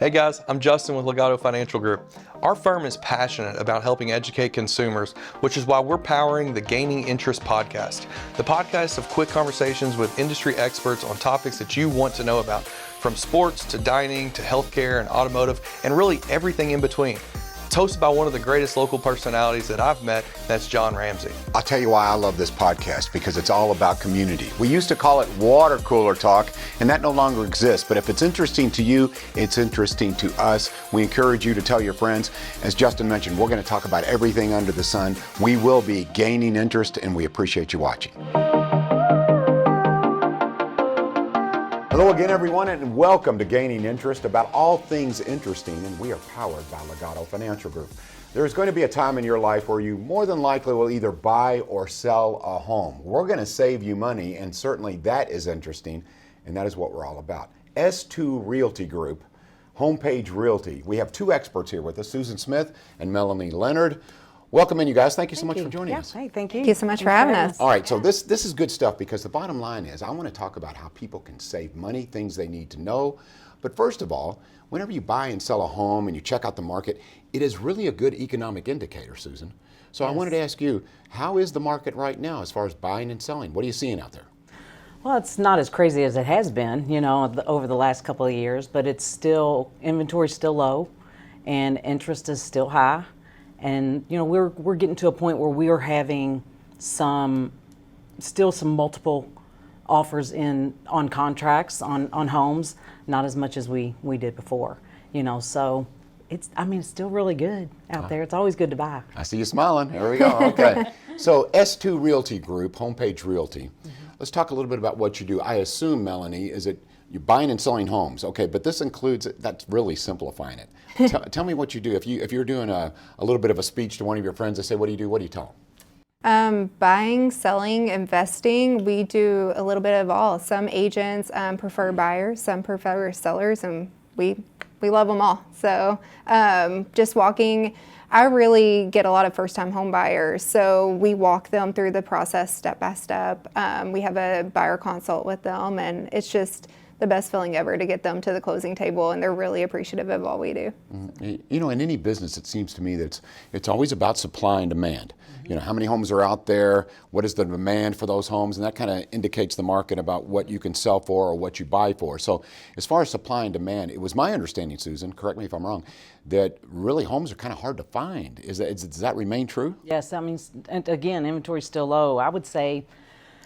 Hey guys, I'm Justin with Legato Financial Group. Our firm is passionate about helping educate consumers, which is why we're powering the Gaining Interest podcast. The podcast of quick conversations with industry experts on topics that you want to know about, from sports to dining to healthcare and automotive, and really everything in between. It's hosted by one of the greatest local personalities that I've met, that's John Ramsey. I'll tell you why I love this podcast, because it's all about community. We used to call it water cooler talk, and that no longer exists. But if it's interesting to you, it's interesting to us. We encourage you to tell your friends. As Justin mentioned, we're going to talk about everything under the sun. We will be gaining interest, and we appreciate you watching. Hello again, everyone, and welcome to Gaining Interest, about all things interesting, and we are powered by Legato Financial Group. There's going to be a time in your life where you more than likely will either buy or sell a home. We're going to save you money, and certainly that is interesting, and that is what we're all about. S2 Realty Group, Homepage Realty. We have two experts here with us, Susan Smith and Melanie Leonard. Welcome in, you guys. Thank you so much for joining us. Hey, thank you. Thank you so much for having us. All right, so this is good stuff, because the bottom line is I want to talk about how people can save money, things they need to know. But first of all, whenever you buy and sell a home and you check out the market, it is really a good economic indicator, Susan. So yes. I wanted to ask you, how is the market right now as far as buying and selling? What are you seeing out there? Well, it's not as crazy as it has been, over the last couple of years, but it's still, inventory's still low and interest is still high. And we're getting to a point where we are having some multiple offers on contracts on homes, not as much as we did before. So it's still really good out there. It's always good to buy. I see you smiling. There we go. Okay. So S2 Realty Group, Homepage Realty. Let's talk a little bit about what you do. I assume, Melanie, is it you're buying and selling homes, okay? But this includes, that's really simplifying it. Tell me what you do. If you're doing a little bit of a speech to one of your friends, they say, what do you do? What do you tell them? Buying, selling, investing, we do a little bit of all. Some agents prefer buyers, some prefer sellers, and we love them all. So just walking, I really get a lot of first-time home buyers, so we walk them through the process step by step. We have a buyer consult with them, and it's just the best feeling ever to get them to the closing table, and they're really appreciative of all we do. In any business, it seems to me that it's always about supply and demand. How many homes are out there, what is the demand for those homes, and that kind of indicates the market about what you can sell for or what you buy for. So as far as supply and demand, it was my understanding, Susan, correct me if I'm wrong, that really homes are kind of hard to find. Does that remain true? Yes, and again, inventory's still low. I would say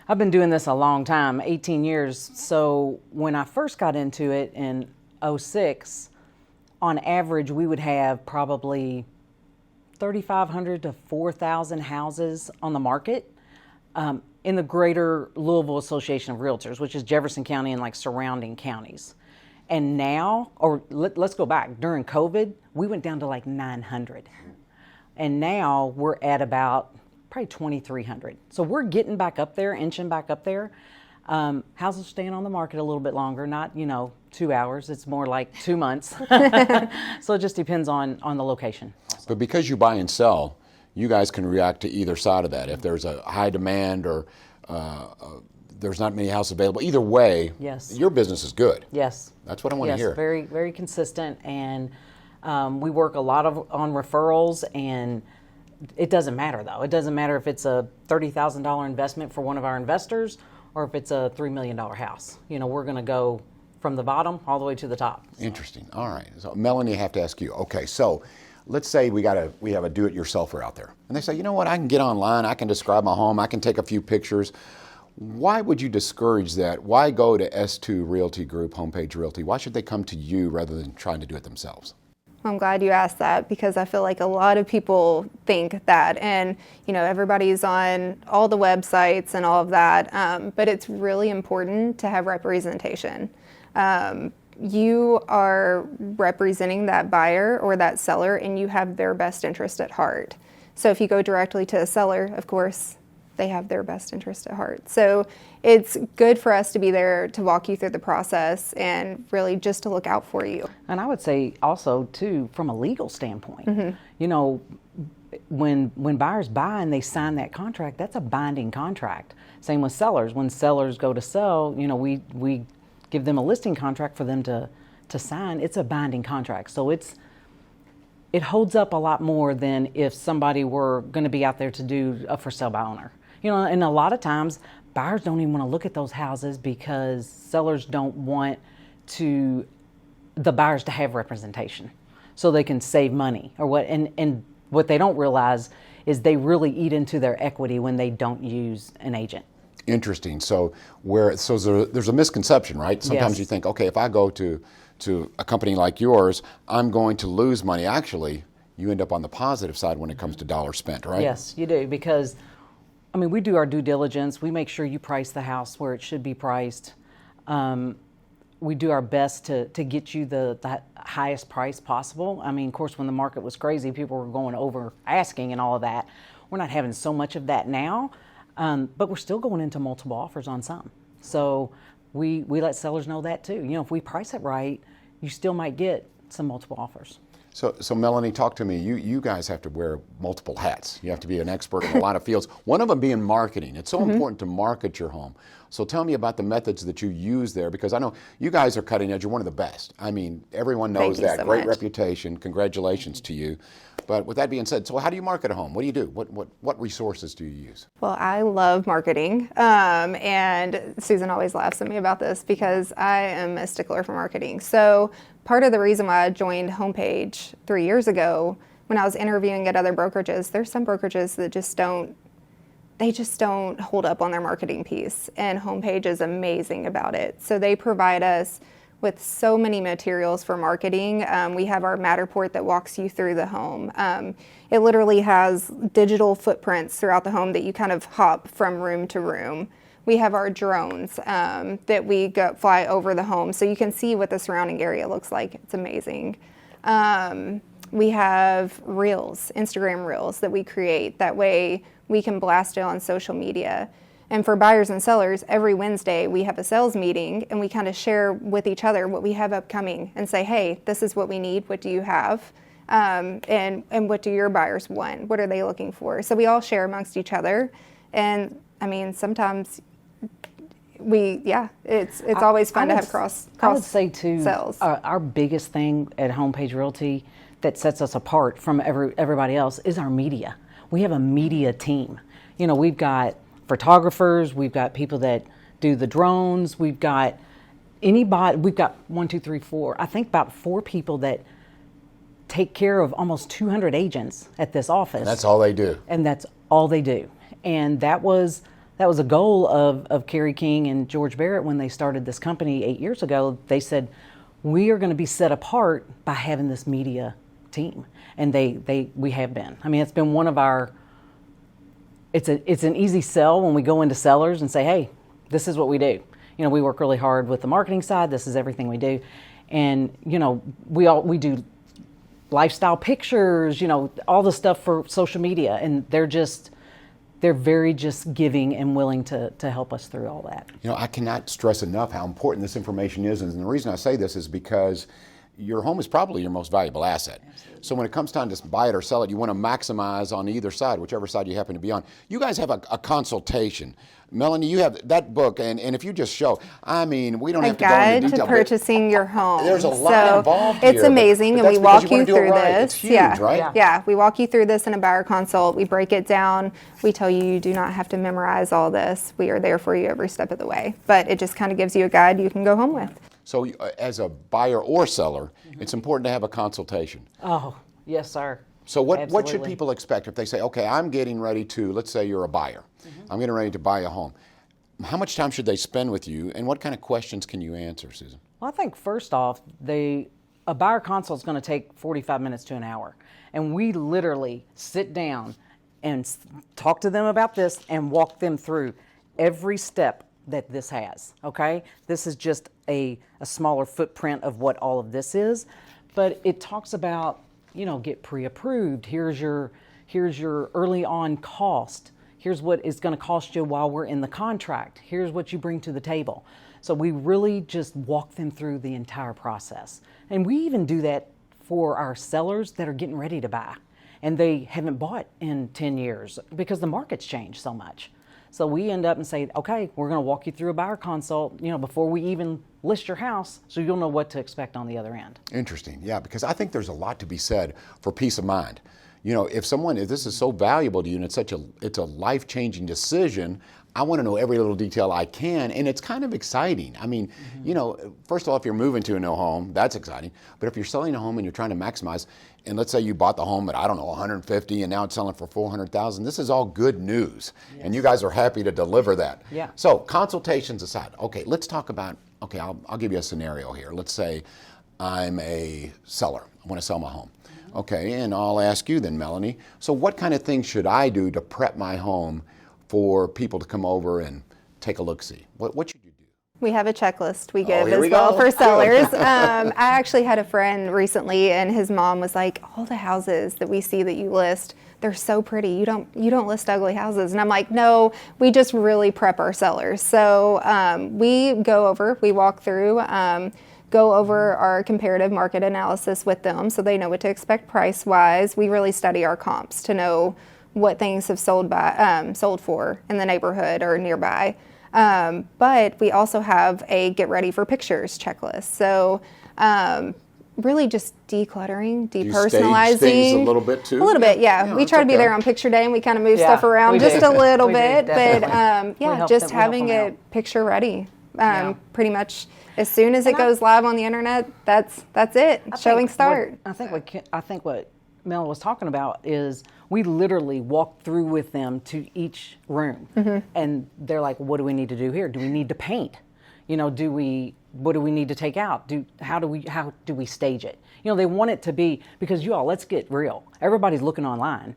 I've been doing this a long time, 18 years. So when I first got into it in 2006, on average, we would have probably 3,500 to 4,000 houses on the market in the greater Louisville Association of Realtors, which is Jefferson County and like surrounding counties. And now, let's go back, during COVID, we went down to like 900. And now we're at about probably 2,300. So we're getting back up there, inching back up there. Houses staying on the market a little bit longer, not 2 hours. It's more like 2 months. So it just depends on the location. But because you buy and sell, you guys can react to either side of that. If there's a high demand or there's not many houses available, either way, yes, your business is good. Yes. That's what I want to hear. Yes, very, very consistent. And we work a lot on referrals, and it doesn't matter, though. It doesn't matter if it's a $30,000 investment for one of our investors or if it's a $3 million house. We're going to go from the bottom all the way to the top. So. Interesting. All right. So, Melanie, I have to ask you. Okay, so let's say we have a do-it-yourselfer out there, and they say, you know what, I can get online, I can describe my home, I can take a few pictures. Why would you discourage that? Why go to S2 Realty Group, Homepage Realty? Why should they come to you rather than trying to do it themselves? I'm glad you asked that, because I feel like a lot of people think that, and everybody's on all the websites and all of that, but it's really important to have representation. You are representing that buyer or that seller, and you have their best interest at heart. So if you go directly to a seller, of course, they have their best interest at heart. So it's good for us to be there to walk you through the process and really just to look out for you. And I would say also, too, from a legal standpoint, when buyers buy and they sign that contract, that's a binding contract. Same with sellers. When sellers go to sell, we give them a listing contract for them to to sign, it's a binding contract. So it holds up a lot more than if somebody were going to be out there to do a for sale by owner. And a lot of times buyers don't even want to look at those houses because sellers don't want the buyers to have representation so they can save money or what. And what they don't realize is they really eat into their equity when they don't use an agent. Interesting. So there's a misconception, right? Sometimes Yes. you think, okay, if I go to a company like yours, I'm going to lose money. Actually, you end up on the positive side when it comes to dollars spent, right? Yes, you do, because we do our due diligence. We make sure you price the house where it should be priced. We do our best to get you the highest price possible. Of course, when the market was crazy, people were going over asking and all of that. We're not having so much of that now, but we're still going into multiple offers on some. So we let sellers know that too. If we price it right, you still might get some multiple offers. So Melanie, talk to me. You guys have to wear multiple hats. You have to be an expert in a lot of fields. One of them being marketing. It's so important to market your home. So tell me about the methods that you use there, because I know you guys are cutting edge. You're one of the best. Everyone knows Thank you that. so Great much. reputation. Congratulations to you. But with that being said, so how do you market a home? What do you do? What resources do you use? Well, I love marketing, and Susan always laughs at me about this because I am a stickler for marketing. So part of the reason why I joined Homepage 3 years ago, when I was interviewing at other brokerages, there's some brokerages that just don't hold up on their marketing piece, and Homepage is amazing about it. So they provide us with so many materials for marketing. We have our Matterport that walks you through the home. It literally has digital footprints throughout the home that you kind of hop from room to room. We have our drones that we fly over the home so you can see what the surrounding area looks like. It's amazing. We have reels, Instagram reels that we create. That way we can blast it on social media. And for buyers and sellers, every Wednesday we have a sales meeting and we kind of share with each other what we have upcoming and say, hey, this is what we need. What do you have? And what do your buyers want? What are they looking for? So we all share amongst each other. And sometimes it's always fun to have cross I would say too, sales. Our biggest thing at Homepage Realty that sets us apart from everybody else is our media. We have a media team. We've got photographers, we've got people that do the drones, we've got one, two, three, four, I think about 4 people that take care of almost 200 agents at this office. And that's all they do. And that's all they do. And that was a goal of Kerry King and George Barrett when they started this company 8 years ago. They said, we are going to be set apart by having this media team. And we have been. It's been one of our, it's an easy sell when we go into sellers and say, hey, this is what we do. We work really hard with the marketing side. This is everything we do. And, we do lifestyle pictures, all the stuff for social media. And they're very just giving and willing to help us through all that. I cannot stress enough how important this information is. And the reason I say this is because your home is probably your most valuable asset. Absolutely. So when it comes time to buy it or sell it, you want to maximize on either side, whichever side you happen to be on. You guys have a consultation. Melanie, you have that book, and if you just show, we don't have to go into detail. A guide to purchasing your home. There's a lot involved here. It's amazing, and we walk you through this. It's huge, right? Yeah, we walk you through this in a buyer consult. We break it down. We tell you do not have to memorize all this. We are there for you every step of the way. But it just kind of gives you a guide you can go home with. So as a buyer or seller, it's important to have a consultation. Oh, yes, sir. So what should Absolutely. people expect if they say, okay, I'm getting ready to, let's say you're a buyer. I'm getting ready to buy a home. How much time should they spend with you, and what kind of questions can you answer, Susan? Well, I think first off, a buyer consult is going to take 45 minutes to an hour. And we literally sit down and talk to them about this and walk them through every step that this has, okay? This is just a smaller footprint of what all of this is, but it talks about, get pre-approved. Here's your early on cost. Here's what it's going to cost you while we're in the contract. Here's what you bring to the table. So we really just walk them through the entire process. And we even do that for our sellers that are getting ready to buy and they haven't bought in 10 years because the market's changed so much. So we end up and say, okay, we're going to walk you through a buyer consult, before we even list your house, so you'll know what to expect on the other end. Interesting, yeah, because I think there's a lot to be said for peace of mind. If this is so valuable to you and it's a life-changing decision, I want to know every little detail I can, and it's kind of exciting. I mean, first of all, if you're moving to a new home, that's exciting. But if you're selling a home and you're trying to maximize, and let's say you bought the home at, I don't know, 150, and now it's selling for 400,000, this is all good news. Yes. And you guys are happy to deliver that. Yeah. So consultations aside, okay, let's talk about, I'll give you a scenario here. Let's say I'm a seller. I want to sell my home. Okay, and I'll ask you then, Melanie, so what kind of things should I do to prep my home for people to come over and take a look-see? What should you do? We have a checklist we give here we as well go. for sellers. I actually had a friend recently, and his mom was like, all the houses that we see that you list, they're so pretty. You don't list ugly houses. And I'm like, no, we just really prep our sellers. So we walk through, go over our comparative market analysis with them so they know what to expect price-wise. We really study our comps to know what things have sold for in the neighborhood or nearby. But we also have a get ready for pictures checklist. So really just decluttering, depersonalizing. You stage things a little bit too? A little bit, yeah. We try to be there on picture day, and we kind of move stuff around just a little bit. But just having it picture ready. Pretty much as soon as it goes live on the internet, that's it. Showing start. I think what Mel was talking about is we literally walk through with them to each room, and they're like, "What do we need to do here? Do we need to paint? What do we need to take out? How do we stage it? They want it to be, because let's get real. Everybody's looking online.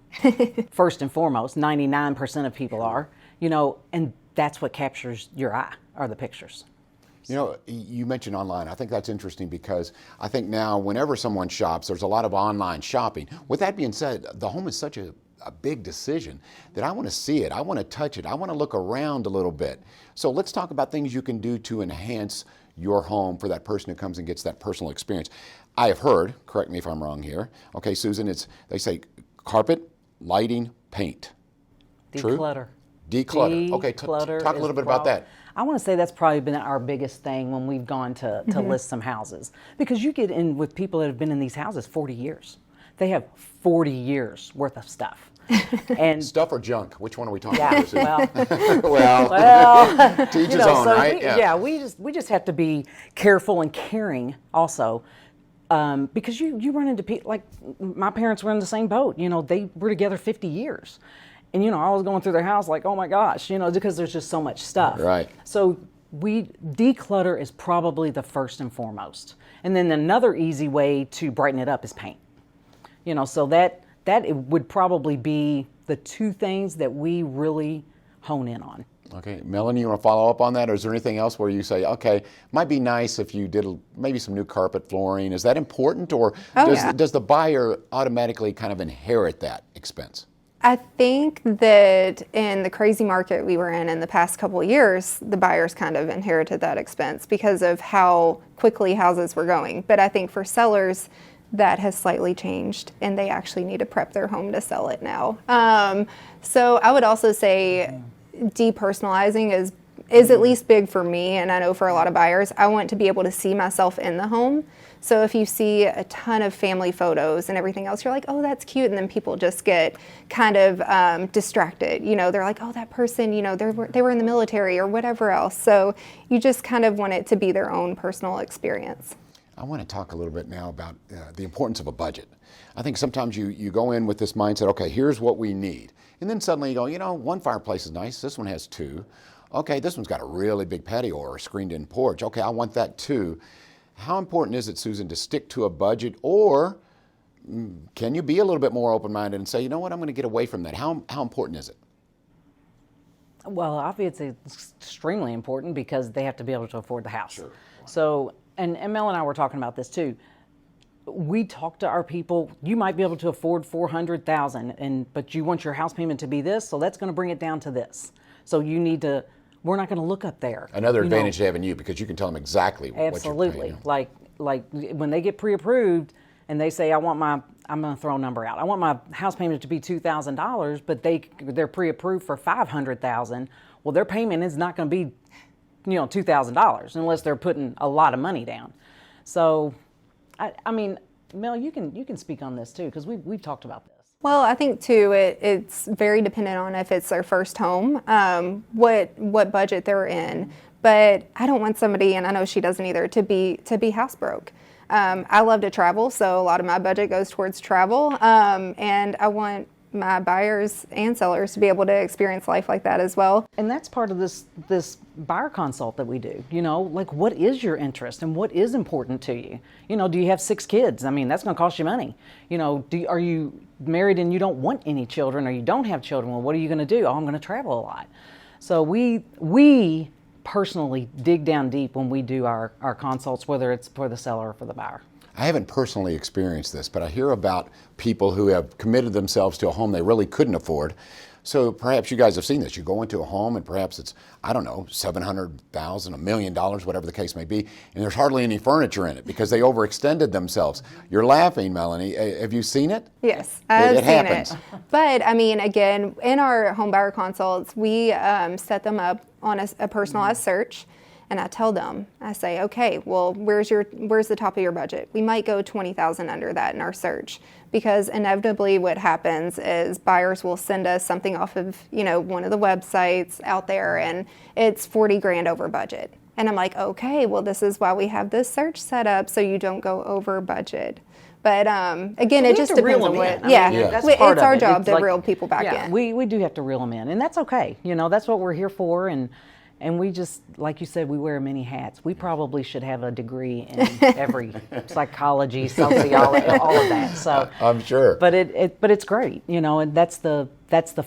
First and foremost, 99% of people are. And that's what captures your eye are the pictures. You mentioned online. I think that's interesting because I think now whenever someone shops, there's a lot of online shopping. With that being said, the home is such a big decision that I want to see it. I want to touch it. I want to look around a little bit. So let's talk about things you can do to enhance your home for that person who comes and gets that personal experience. I have heard, correct me if I'm wrong here, okay, Susan, they say carpet, lighting, paint. Declutter. True? Declutter. Okay, talk a little bit about that. I want to say that's probably been our biggest thing when we've gone to list some houses. Because you get in with people that have been in these houses 40 years. They have 40 years worth of stuff. And stuff or junk? Which one are we talking about? Well, to each his own, right? We just have to be careful and caring also. Because you run into people, like my parents were in the same boat. They were together 50 years. And, I was going through their house like, oh my gosh, because there's just so much stuff. Right. So declutter is probably the first and foremost. And then another easy way to brighten it up is paint. So that it would probably be the two things that we really hone in on. Okay. Melanie, you want to follow up on that? Or is there anything else where you say, okay, might be nice if you did maybe some new carpet flooring. Is that important? Or does the buyer automatically kind of inherit that expense? I think that in the crazy market we were in the past couple of years, the buyers kind of inherited that expense because of how quickly houses were going. But I think for sellers, that has slightly changed, and they actually need to prep their home to sell it now. So I would also say depersonalizing is at least big for me, and I know for a lot of buyers. I want to be able to see myself in the home. So if you see a ton of family photos and everything else, you're like, oh, that's cute. And then people just get kind of distracted. They're like, oh, that person, they were in the military or whatever else. So you just kind of want it to be their own personal experience. I want to talk a little bit now about the importance of a budget. I think sometimes you go in with this mindset, okay, here's what we need. And then suddenly you go, one fireplace is nice. This one has two. Okay, this one's got a really big patio or a screened-in porch. Okay, I want that too. How important is it, Susan, to stick to a budget, or can you be a little bit more open-minded and say, you know what, I'm going to get away from that? How important is it? Well, obviously it's extremely important because they have to be able to afford the house. Sure. So, and Mel and I were talking about this too. We talk to our people. You might be able to afford $400,000, but you want your house payment to be this, so that's going to bring it down to this. So you need to. We're not going to look up there. Another advantage to having you, because you can tell them exactly absolutely. what you're paying. Like when they get pre-approved and they say, I want my I'm going to throw a number out. I want my house payment to be $2,000, but they're pre-approved for $500,000. Well, their payment is not going to be, $2,000 unless they're putting a lot of money down. So, I mean, Mel, you can speak on this too, because we've talked about this. Well, I think too, it's very dependent on if it's their first home, what budget they're in. But I don't want somebody, and I know she doesn't either, to be house broke. I love to travel, so a lot of my budget goes towards travel, and I want my buyers and sellers to be able to experience life like that as well. And that's part of this buyer consult that we do. Like, what is your interest and what is important to you? Do you have 6 kids? I mean, that's going to cost you money. Are you married and you don't want any children, or you don't have children? Well, what are you going to do? Oh, I'm going to travel a lot. So we personally dig down deep when we do our consults, whether it's for the seller or for the buyer. I haven't personally experienced this, but I hear about people who have committed themselves to a home they really couldn't afford. So perhaps you guys have seen this. You go into a home and perhaps it's, I don't know, $700,000, $1 million, whatever the case may be, and there's hardly any furniture in it because they overextended themselves. You're laughing, Melanie. Have you seen it? Yes, I've it seen happens. it. But I mean, again, in our home buyer consults, we set them up on a personalized search. And I tell them, I say, okay, well, where's the top of your budget? We might go 20,000 under that in our search, because inevitably what happens is buyers will send us something off of, one of the websites out there, and it's 40 grand over budget. And I'm like, okay, well, this is why we have this search set up, so you don't go over budget. But again, So it just depends on what. That's it's part of our it. job It's to like, reel people back in. We do have to reel them in, and that's okay. That's what we're here for, and we just, like you said, we wear many hats. We probably should have a degree in every psychology, sociology, all of that. So I'm sure. But it's great, and that's the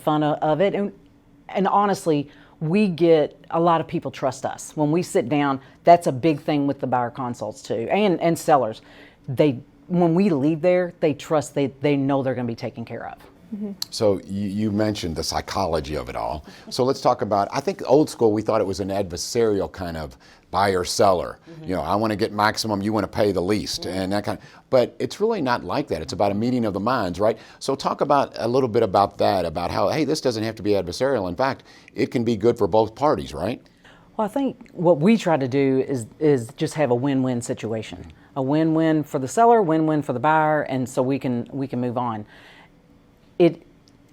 fun of it. And honestly, we get a lot of people trust us when we sit down. That's a big thing with the buyer consults too, and sellers. When we leave there, they trust. They know they're going to be taken care of. Mm-hmm. So you mentioned the psychology of it all. So let's talk about, I think old school, we thought it was an adversarial kind of buyer-seller. Mm-hmm. I want to get maximum, you want to pay the least, mm-hmm. and that kind of, but it's really not like that. It's about a meeting of the minds, right? So talk about a little bit about that, about how, hey, this doesn't have to be adversarial. In fact, it can be good for both parties, right? Well, I think what we try to do is just have a win-win situation. A win-win for the seller, win-win for the buyer, and so we can move on.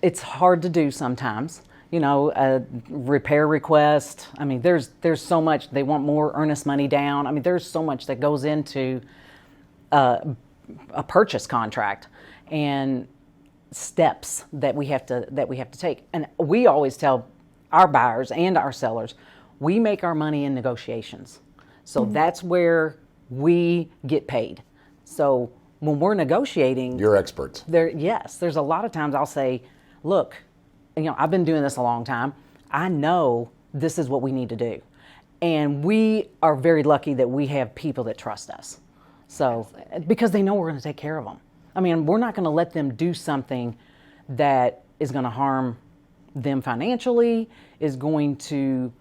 It's hard to do sometimes, a repair request. I mean, there's so much. They want more earnest money down. I mean, there's so much that goes into a purchase contract and steps that we have to take. And we always tell our buyers and our sellers, we make our money in negotiations. So mm-hmm. that's where we get paid. So when we're negotiating, you're experts. There's a lot of times I'll say, look, I've been doing this a long time. I know this is what we need to do. And we are very lucky that we have people that trust us. So, because they know we're going to take care of them. I mean, we're not going to let them do something that is going to harm them financially, is going to,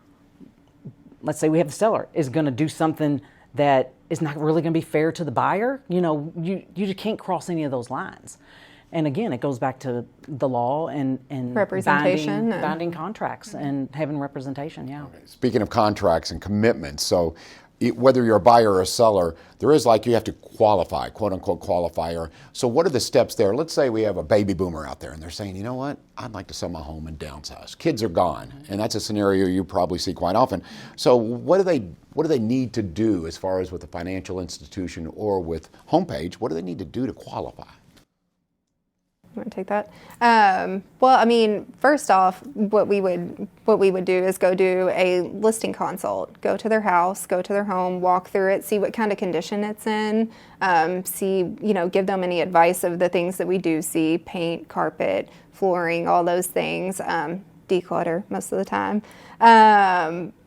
let's say we have the seller, is going to do something that is not really going to be fair to the buyer. You just can't cross any of those lines. And again, it goes back to the law and representation, binding contracts and having representation. Yeah. Okay. Speaking of contracts and commitments, so whether you're a buyer or a seller, there is you have to qualify, quote unquote qualifier. So what are the steps there? Let's say we have a baby boomer out there and they're saying, you know what, I'd like to sell my home and downsize. Kids are gone, and that's a scenario you probably see quite often. So what do they need to do as far as with a financial institution or with homepage? What do they need to do to qualify? You want to take that? Well, I mean, first off, what we would do is go do a listing consult. Go to their house, go to their home, walk through it, see what kind of condition it's in, give them any advice of the things that we do see: paint, carpet, flooring, all those things, declutter most of the time.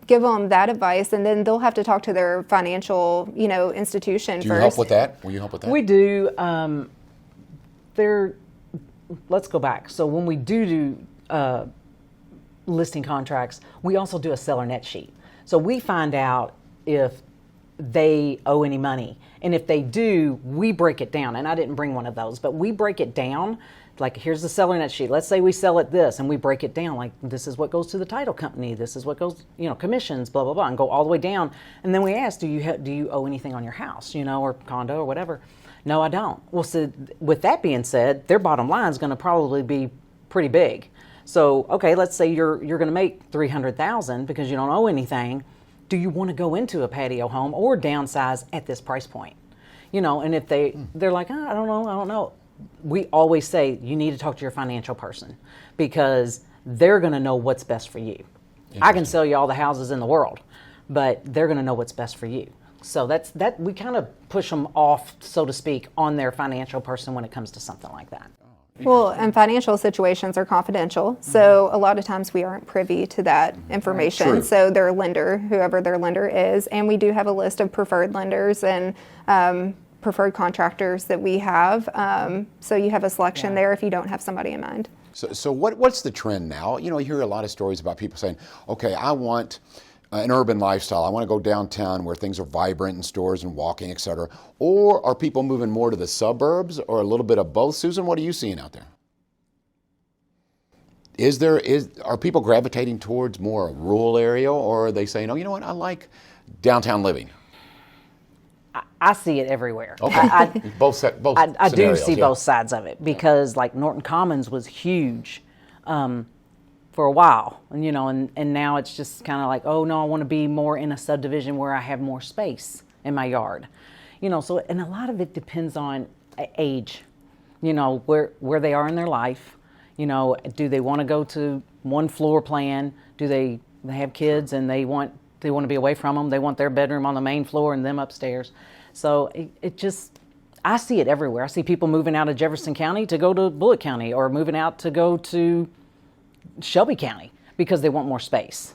Give them that advice, and then they'll have to talk to their financial, institution first. Do you help with that? Will you help with that? We do. Let's go back. So when we do listing contracts, we also do a seller net sheet. So we find out if they owe any money. And if they do, we break it down. And I didn't bring one of those, but we break it down. Like, here's the seller net sheet. Let's say we sell it this, and we break it down. Like, this is what goes to the title company. This is what goes, commissions, blah, blah, blah, and go all the way down. And then we ask, do you owe anything on your house, or condo or whatever? No, I don't. Well, so with that being said, their bottom line is going to probably be pretty big. So, okay, let's say you're going to make $300,000 because you don't owe anything. Do you want to go into a patio home or downsize at this price point? And if they're like, I don't know. We always say you need to talk to your financial person because they're going to know what's best for you. I can sell you all the houses in the world, but they're going to know what's best for you. So that we kind of push them off, so to speak, on their financial person when it comes to something like that. Well, and financial situations are confidential, so a lot of times we aren't privy to that information. True. So their lender, whoever their lender is, and we do have a list of preferred lenders and preferred contractors that we have. So you have a selection there if you don't have somebody in mind. So what's the trend now? You hear a lot of stories about people saying, okay, I want an urban lifestyle. I want to go downtown where things are vibrant and stores and walking, et cetera. Or are people moving more to the suburbs or a little bit of both? Susan, what are you seeing out there? Are people gravitating towards more a rural area, or are they saying, oh, you know what, I like downtown living? I see it everywhere. Okay. Both I do see yeah. both sides of it because like Norton Commons was huge for a while, and now it's just kind of like, oh no, I want to be more in a subdivision where I have more space in my yard, so, and a lot of it depends on age, where they are in their life, do they want to go to one floor plan? Do they have kids and they want to be away from them? They want their bedroom on the main floor and them upstairs. So I see it everywhere. I see people moving out of Jefferson County to go to Bullitt County or moving out to go to Shelby County because they want more space.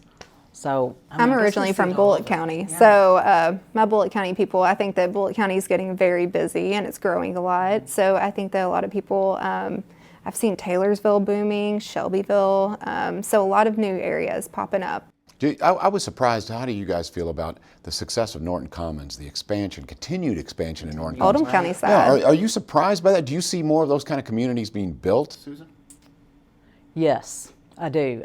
So I'm originally from Bullitt County. Yeah. So my Bullitt County people, I think that Bullitt County is getting very busy and it's growing a lot. So I think that a lot of people, I've seen Taylorsville booming, Shelbyville. So a lot of new areas popping up. I was surprised. How do you guys feel about the success of Norton Commons, the continued expansion in Norton Commons? Oldham County side. Yeah, are you surprised by that? Do you see more of those kind of communities being built, Susan? Yes, I do.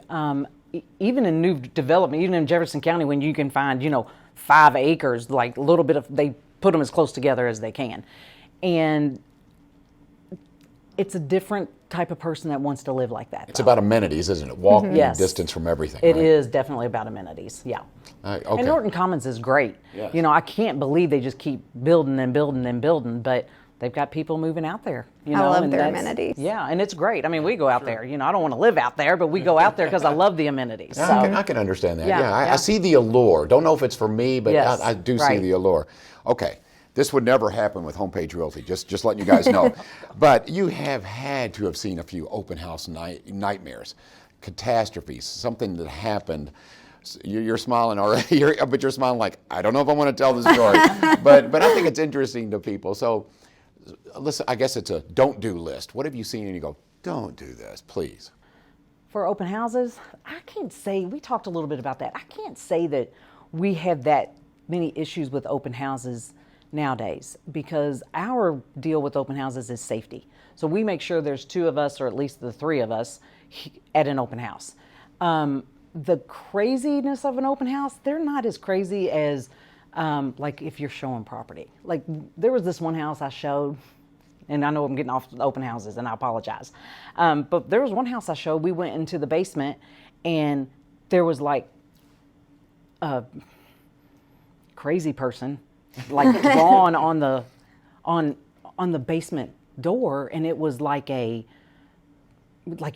Even in new development, even in Jefferson County, when you can find, 5 acres, like a little bit of, they put them as close together as they can. And it's a different type of person that wants to live like that. It's about amenities, isn't it? Walking distance from everything. It right? is definitely about amenities, yeah. Okay. And Norton Commons is great. Yes. I can't believe they just keep building and building and building, but they've got people moving out there. I love their amenities. Yeah, and it's great. I mean, we go out there. I don't want to live out there, but we go out there because I love the amenities. Yeah, so. I can understand that. Yeah, I see the allure. Don't know if it's for me, but yes, I do see the allure. Okay. This would never happen with Homepage Realty, just letting you guys know. But you have had to have seen a few open house nightmares, catastrophes, something that happened. You're smiling already, but you're smiling like, I don't know if I want to tell the story. but I think it's interesting to people. So listen, I guess it's a don't do list. What have you seen and you go, don't do this, please? For open houses, I can't say, we talked a little bit about that. I can't say that we have that many issues with open houses nowadays because our deal with open houses is safety. So we make sure there's 2 of us or at least the 3 of us at an open house. The craziness of an open house, they're not as crazy as like if you're showing property. Like there was this one house I showed, and I know I'm getting off the open houses and I apologize. But there was one house I showed, we went into the basement and there was like a crazy person like drawn on the basement door, and it was like you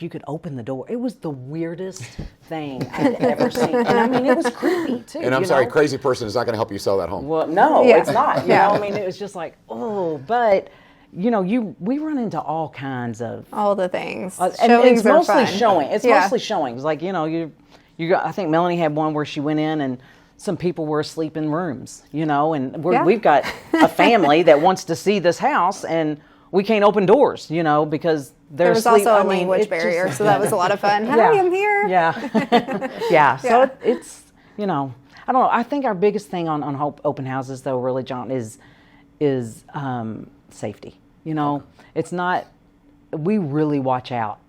could open the door. It was the weirdest thing I've ever seen. And I mean, it was creepy too. And I'm sorry, crazy person is not going to help you sell that home. Well, no, it's not. You know, I mean, it was just like, oh, but we run into all kinds of all the things. And it's mostly showing. It's mostly showings. Like you got. I think Melanie had one where she went in and some people were asleep in rooms, and we've got a family that wants to see this house, and we can't open doors, because there was also a language barrier, so that was a lot of fun. Hi, I'm here. Yeah, yeah. So it's I don't know. I think our biggest thing on open houses, though, really, John, is safety. You know, it's not. We really watch out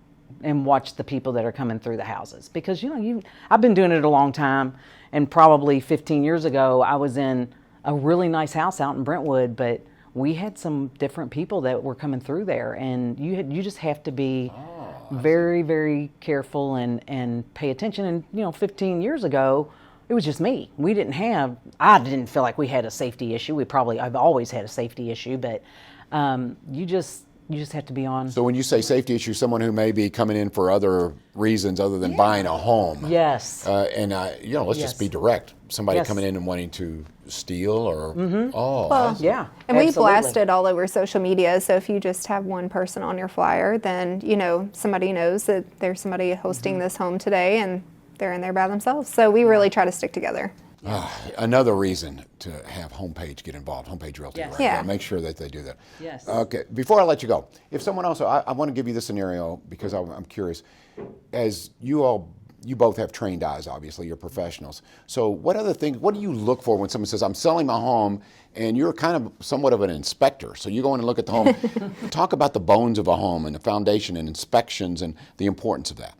and watch the people that are coming through the houses because I've been doing it a long time, and probably 15 years ago I was in a really nice house out in Brentwood, but we had some different people that were coming through there, and you just have to be very, very careful and pay attention. And 15 years ago, it was just me. I didn't feel like we had a safety issue. I've always had a safety issue, but you just have to be on. So when you say safety issue, someone who may be coming in for other reasons other than buying a home. Yes. Let's just be direct. Somebody coming in and wanting to steal or, yeah. And we blast it all over social media. So if you just have one person on your flyer, then, somebody knows that there's somebody hosting this home today and they're in there by themselves. So we really try to stick together. Another reason to have Homepage get involved, Homepage Realty. Yes. Right? Yeah. Make sure that they do that. Yes. Okay. Before I let you go, if someone else, I want to give you the scenario because I'm curious. As you both have trained eyes, obviously, you're professionals. So what do you look for when someone says, I'm selling my home, and you're kind of somewhat of an inspector? So you go in and look at the home. Talk about the bones of a home and the foundation and inspections and the importance of that.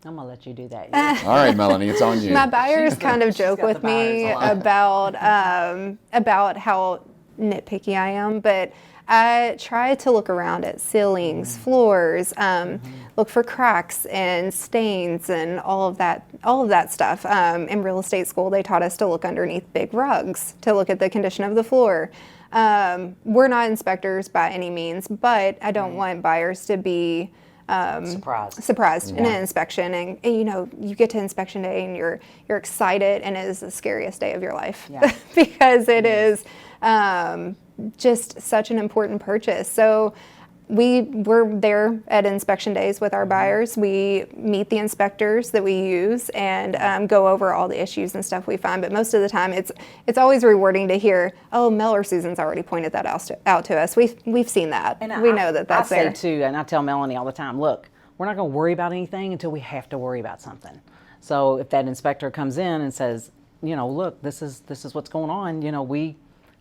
I'm going to let you do that. All right, Melanie, it's on you. My buyers kind of joke with me about how nitpicky I am, but I try to look around at ceilings, floors, look for cracks and stains and all of that stuff. In real estate school, they taught us to look underneath big rugs, to look at the condition of the floor. We're not inspectors by any means, but I don't want buyers to be surprised in an inspection, and you get to inspection day and you're excited, and it is the scariest day of your life because it is just such an important purchase. So we're there at inspection days with our buyers. We meet the inspectors that we use and go over all the issues and stuff we find. But most of the time, it's always rewarding to hear, oh, Mel or Susan's already pointed that out to us. We've seen that. And we know that's there. I say too, and I tell Melanie all the time, look, we're not going to worry about anything until we have to worry about something. So if that inspector comes in and says, look, this is what's going on,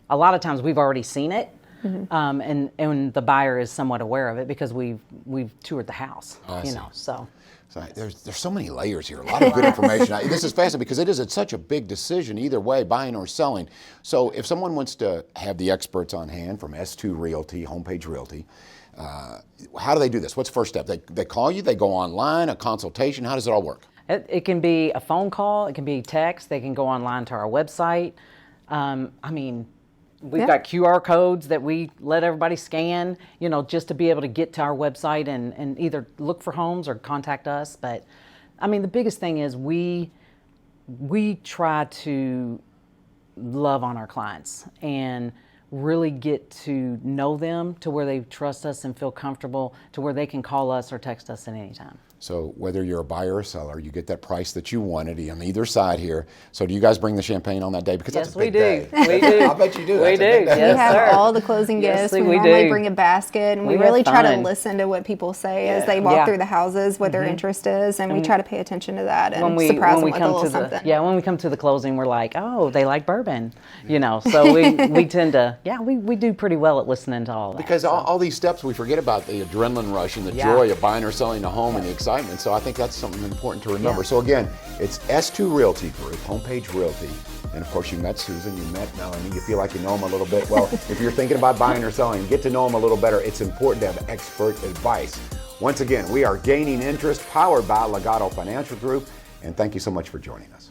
a lot of times we've already seen it. Mm-hmm. And the buyer is somewhat aware of it because we've toured the house, So there's so many layers here, a lot of good information. This is fascinating because it's such a big decision either way, buying or selling. So if someone wants to have the experts on hand from S2 Realty, Homepage Realty, how do they do this? What's the first step? They call you, they go online, a consultation. How does it all work? It can be a phone call, it can be text, they can go online to our website. We've got QR codes that we let everybody scan, just to be able to get to our website and either look for homes or contact us. But, the biggest thing is we try to love on our clients and really get to know them to where they trust us and feel comfortable to where they can call us or text us at any time. So whether you're a buyer or seller, you get that price that you wanted on either side here. So do you guys bring the champagne on that day? Because that's a big day. We do. I bet you do. We do. Yes, we have sir. all the closing gifts. We normally bring a basket, and we really try to listen to what people say as they walk through the houses, what their interest is, and we try to pay attention to that and surprise them with a little something. When we come to the closing, we're like, oh, they like bourbon, So we tend to, we do pretty well at listening to all that. Because all these steps, we forget about the adrenaline rush and the joy of buying or selling a home and the excitement. So I think that's something important to remember. So again, it's S2 Realty Group, Homepage Realty. And of course, you met Susan, you met Melanie, you feel like you know them a little bit. Well, if you're thinking about buying or selling, get to know them a little better. It's important to have expert advice. Once again, we are Gaining Interest, powered by Legato Financial Group. And thank you so much for joining us.